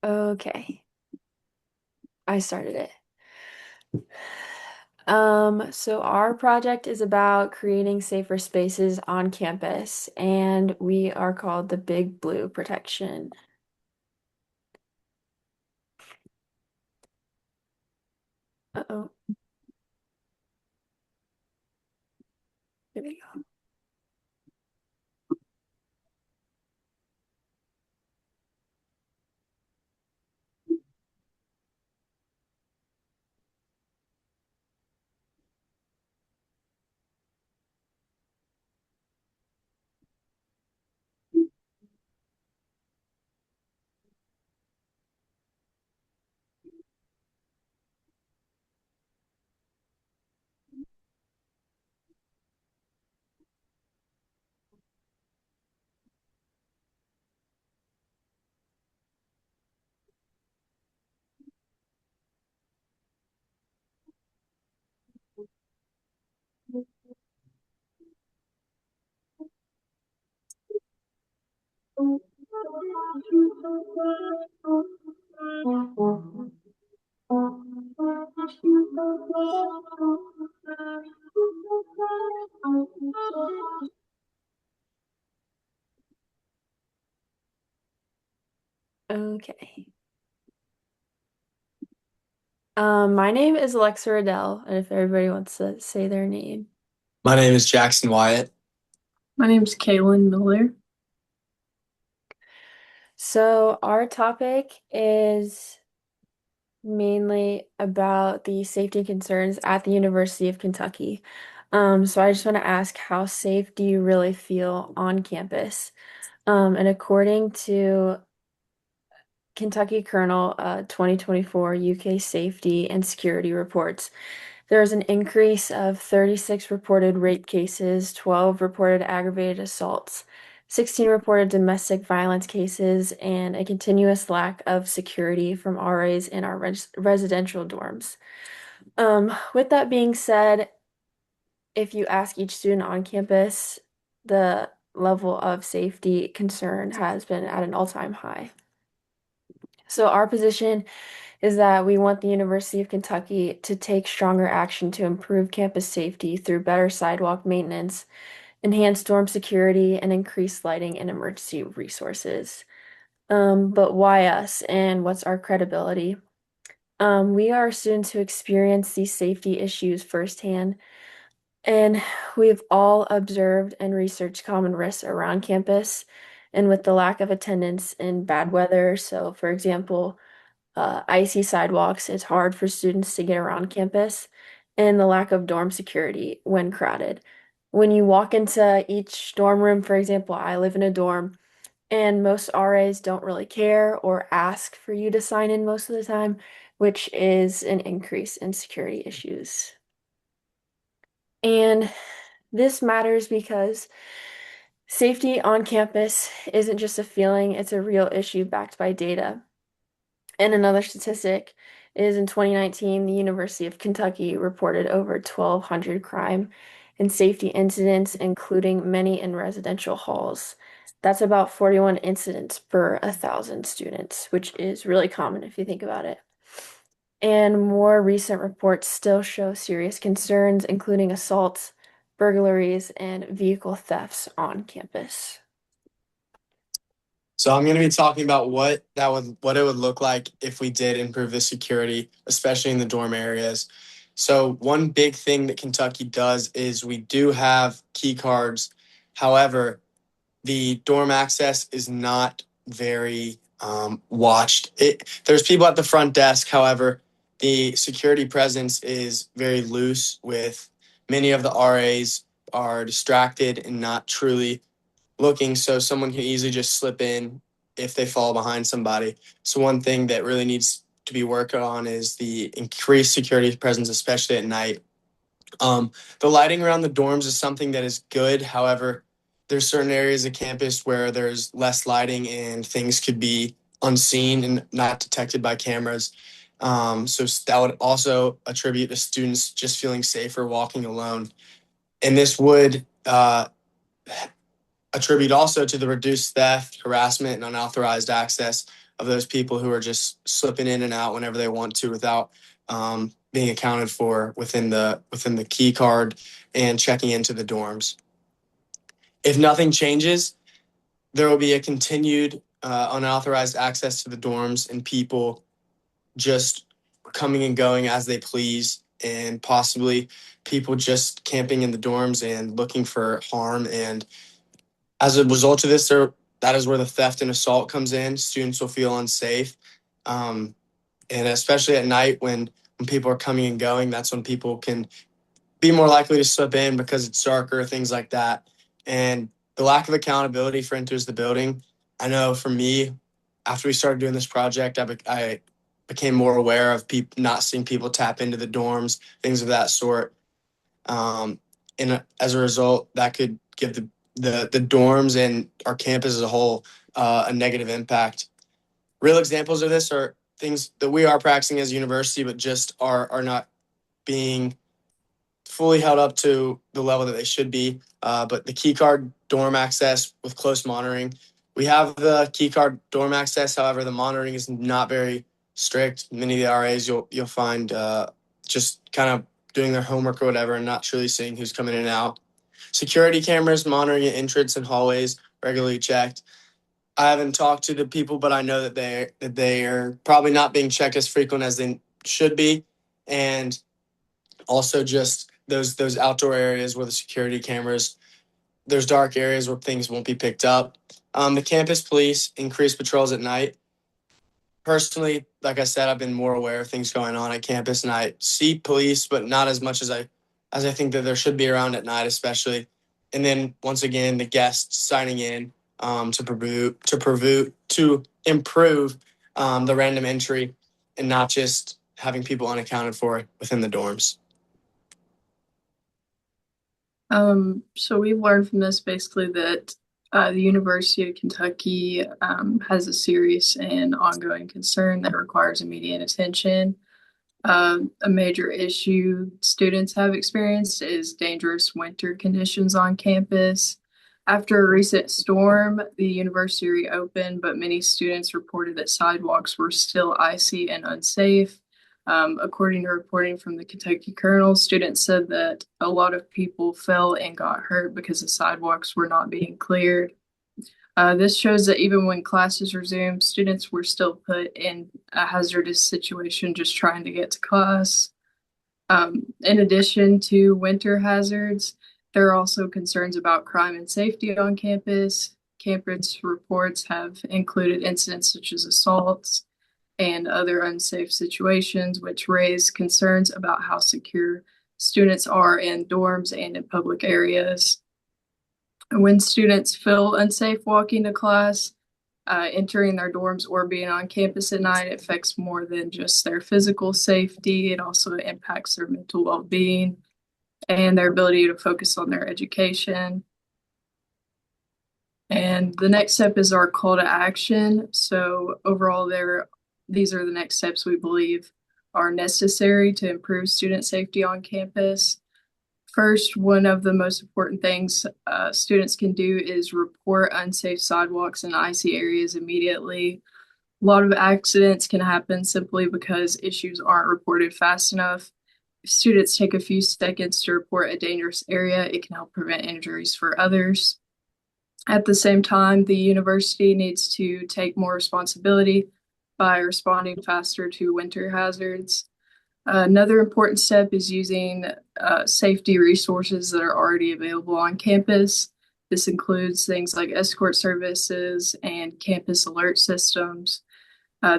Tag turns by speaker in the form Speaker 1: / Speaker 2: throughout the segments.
Speaker 1: Okay, I started it. So our project is about creating safer spaces on campus, and we are called the Big Blue Protection. Uh-oh, here we go. Okay. My name is Alexa Riddell, and if everybody wants to say their name.
Speaker 2: My name is Jackson Wyatt.
Speaker 3: My name's Kaylin Miller.
Speaker 1: So our topic is mainly about the safety concerns at the University of Kentucky. So I just want to ask, how safe do you really feel on campus? And according to Kentucky Kernel 2024 UK Safety and Security Reports, there was an increase of 36 reported rape cases, 12 reported aggravated assaults, 16 reported domestic violence cases, and a continuous lack of security from RAs in our residential dorms. With that being said, if you ask each student on campus, the level of safety concern has been at an all-time high. So our position is that we want the University of Kentucky to take stronger action to improve campus safety through better sidewalk maintenance, enhanced dorm security, and increased lighting and emergency resources. But why us and what's our credibility? We are students who experience these safety issues firsthand, and we've all observed and researched common risks around campus and with the lack of attendance in bad weather. So, for example, icy sidewalks, it's hard for students to get around campus, and the lack of dorm security when crowded. When you walk into each dorm room, for example, I live in a dorm, and most RAs don't really care or ask for you to sign in most of the time, which is an increase in security issues. And this matters because safety on campus isn't just a feeling, it's a real issue backed by data. And another statistic is in 2019, the University of Kentucky reported over 1,200 crime and safety incidents, including many in residential halls. That's about 41 incidents per 1,000 students, which is really common if you think about it. And more recent reports still show serious concerns, including assaults, burglaries, and vehicle thefts on campus.
Speaker 2: So I'm going to be talking about what it would look like if we did improve the security, especially in the dorm areas. So one big thing that Kentucky does is we do have key cards. However, the dorm access is not very watched. There's people at the front desk. However, the security presence is very loose. With many of the RAs are distracted and not truly looking, so someone can easily just slip in if they fall behind somebody. So one thing that really needs to be worked on is the increased security presence, especially at night. The lighting around the dorms is something that is good. However, there's certain areas of campus where there's less lighting and things could be unseen and not detected by cameras. So that would also attribute to students just feeling safer walking alone. And this would attribute also to the reduced theft, harassment, and unauthorized access of those people who are just slipping in and out whenever they want to without being accounted for within the key card and checking into the dorms. If nothing changes, there will be a continued unauthorized access to the dorms and people just coming and going as they please, and possibly people just camping in the dorms and looking for harm. And as a result of this, that is where the theft and assault comes in. Students will feel unsafe. And especially at night when people are coming and going, that's when people can be more likely to slip in because it's darker, things like that. And the lack of accountability for enters the building. I know for me, after we started doing this project, I became more aware of people not seeing people tap into the dorms, things of that sort. And as a result, that could give the dorms and our campus as a whole a negative impact. Real examples of this are things that we are practicing as a university, but just are not being fully held up to the level that they should be. But the key card dorm access with close monitoring, we have the key card dorm access. However, the monitoring is not very strict. Many of the RAs you'll find just kind of doing their homework or whatever and not truly seeing who's coming in and out. Security cameras monitoring entrance and hallways regularly checked. I haven't talked to the people, but I know that they are probably not being checked as frequent as they should be, and also just those outdoor areas where the security cameras, there's dark areas where things won't be picked up. The campus police increase patrols at night. Personally, like I said, I've been more aware of things going on at campus, and I see police, but not as much as I think that there should be around at night, especially. And then once again, the guests signing in to improve the random entry and not just having people unaccounted for within the dorms.
Speaker 3: So we've learned from this basically that the University of Kentucky has a serious and ongoing concern that requires immediate attention. A major issue students have experienced is dangerous winter conditions on campus. After a recent storm, the university reopened, but many students reported that sidewalks were still icy and unsafe. According to reporting from the Kentucky Colonel, students said that a lot of people fell and got hurt because the sidewalks were not being cleared. This shows that even when classes resumed, students were still put in a hazardous situation just trying to get to class. In addition to winter hazards, there are also concerns about crime and safety on campus. Campus reports have included incidents such as assaults and other unsafe situations, which raise concerns about how secure students are in dorms and in public areas. When students feel unsafe walking to class, entering their dorms or being on campus at night, it affects more than just their physical safety. It also impacts their mental well-being and their ability to focus on their education. And the next step is our call to action. So overall, these are the next steps we believe are necessary to improve student safety on campus. First, one of the most important things students can do is report unsafe sidewalks and icy areas immediately. A lot of accidents can happen simply because issues aren't reported fast enough. If students take a few seconds to report a dangerous area, it can help prevent injuries for others. At the same time, the university needs to take more responsibility by responding faster to winter hazards. Another important step is using safety resources that are already available on campus. This includes things like escort services and campus alert systems.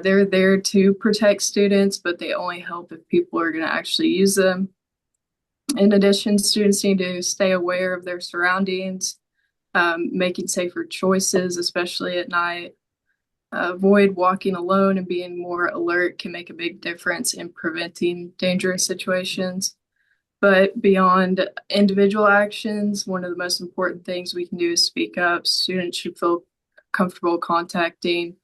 Speaker 3: They're there to protect students, but they only help if people are going to actually use them. In addition, students need to stay aware of their surroundings, making safer choices, especially at night. Avoid walking alone and being more alert can make a big difference in preventing dangerous situations. But beyond individual actions, one of the most important things we can do is speak up. Students should feel comfortable contacting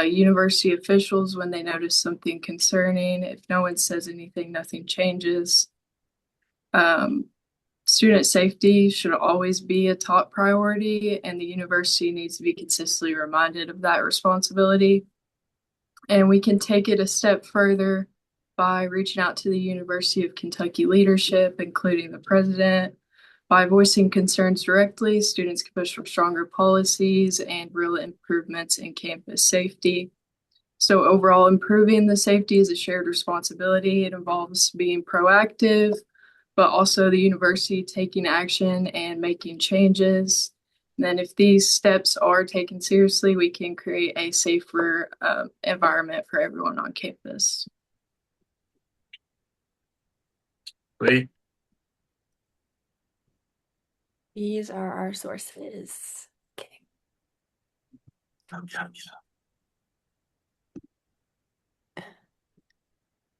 Speaker 3: university officials when they notice something concerning. If no one says anything, nothing changes. Student safety should always be a top priority, and the university needs to be consistently reminded of that responsibility. And we can take it a step further by reaching out to the University of Kentucky leadership, including the president. By voicing concerns directly, students can push for stronger policies and real improvements in campus safety. So, overall, improving the safety is a shared responsibility. It involves being proactive, but also the university taking action and making changes. And then, if these steps are taken seriously, we can create a safer environment for everyone on campus.
Speaker 2: Great.
Speaker 1: These are our sources. Okay.
Speaker 2: Yeah.